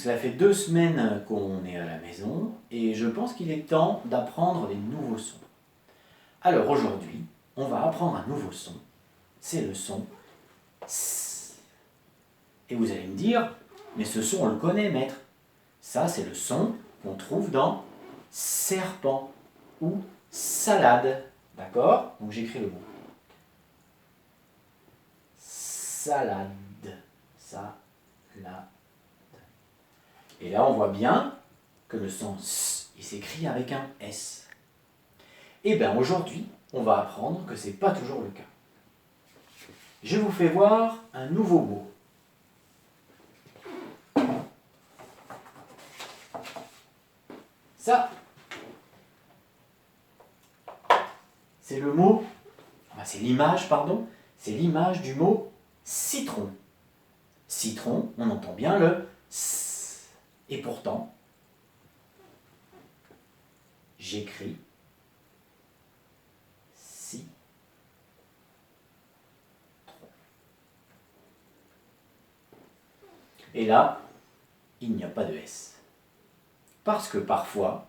ça fait 2 semaines qu'on est à la maison et je pense qu'il est temps d'apprendre des nouveaux sons. Alors aujourd'hui, on va apprendre un nouveau son. C'est le son S. Et vous allez me dire, mais ce son on le connaît, maître. Ça, c'est le son qu'on trouve dans serpent ou salade. D'accord? Donc j'écris le mot. Salade. Salade. Et là, on voit bien que le son S, il s'écrit avec un S. Et bien aujourd'hui, on va apprendre que ce n'est pas toujours le cas. Je vous fais voir un nouveau mot. Ça, c'est le mot, c'est l'image, pardon, c'est l'image du mot citron. Citron, on entend bien le S. Et pourtant, j'écris citron. Et là, il n'y a pas de S. Parce que parfois,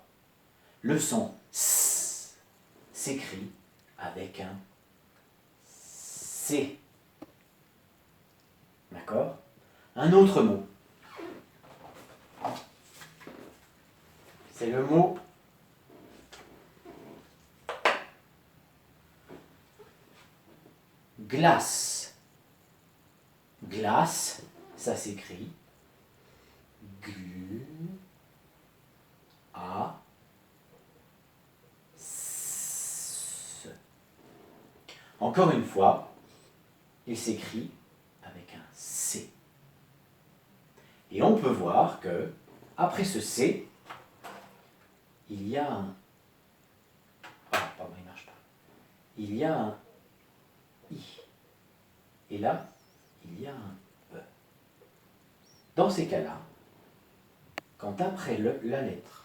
le son S s'écrit avec un C. D'accord? Un autre mot. C'est le mot glace. Glace, ça s'écrit G A S. Encore une fois, il s'écrit avec un C. Et on peut voir que après ce C, il y a un... Ah, pardon, il ne marche pas. Il y a un I. Et là, il y a un E. Dans ces cas-là, quand après la lettre,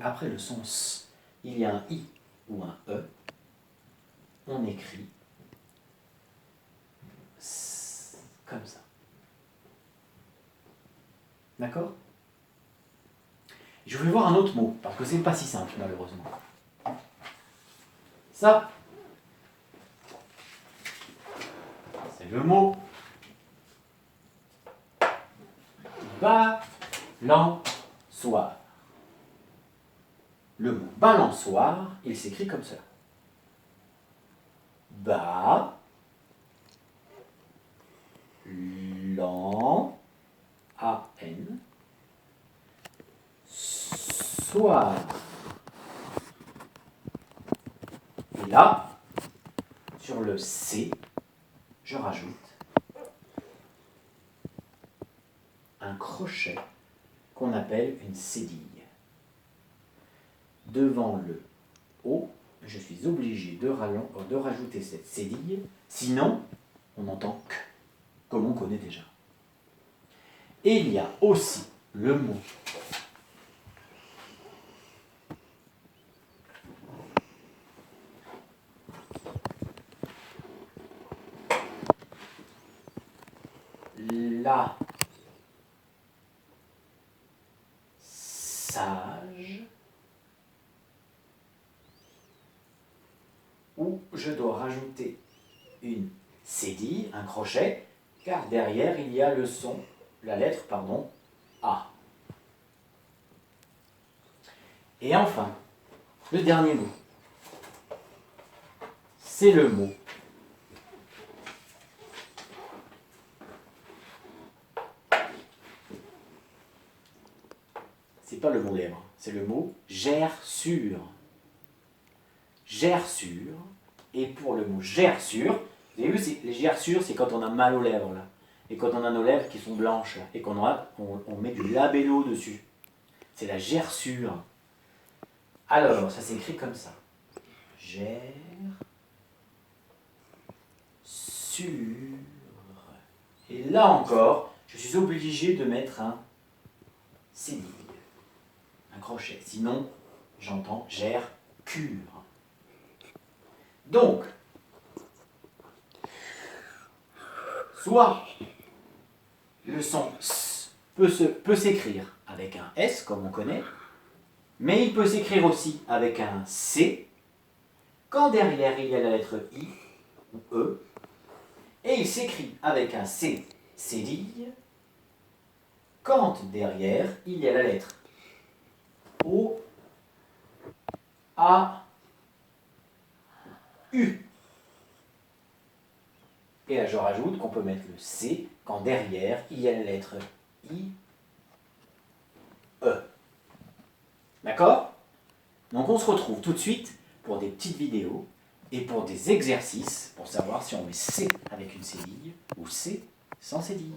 après le son S, il y a un I ou un E, on écrit S comme ça. D'accord? Je vais voir un autre mot, parce que c'est pas si simple, malheureusement. Ça, c'est le mot balançoire. Le mot balançoire, il s'écrit comme ça. Ba, lan, A-N, soir. Et là, sur le C, je rajoute un crochet qu'on appelle une cédille. Devant le O, je suis obligé de rajouter cette cédille, sinon on n'entend que, comme on connaît déjà. Et il y a aussi le mot la sage, où je dois rajouter une cédille, un crochet, car derrière il y a le son, la lettre, pardon, A. Et enfin, le dernier mot, c'est le mot c'est pas le mot lèvre, c'est le mot gerçure. Gerçure. Et pour le mot gerçure, vous avez vu, les gerçures, c'est quand on a mal aux lèvres, là. Et quand on a nos lèvres qui sont blanches, là, et qu'on on met du labello dessus. C'est la gerçure. Alors, ça s'écrit comme ça. Gerçure. Et là encore, je suis obligé de mettre un cédille, un crochet. Sinon, j'entends gercure. Donc, soit le son S peut s'écrire avec un S, comme on connaît, mais il peut s'écrire aussi avec un C, quand derrière il y a la lettre I ou E, et il s'écrit avec un C cédille, quand derrière il y a la lettre O, A, U. Et là, je rajoute qu'on peut mettre le C quand derrière il y a la lettre I, E. D'accord? Donc on se retrouve tout de suite pour des petites vidéos et pour des exercices pour savoir si on met C avec une cédille ou C sans cédille.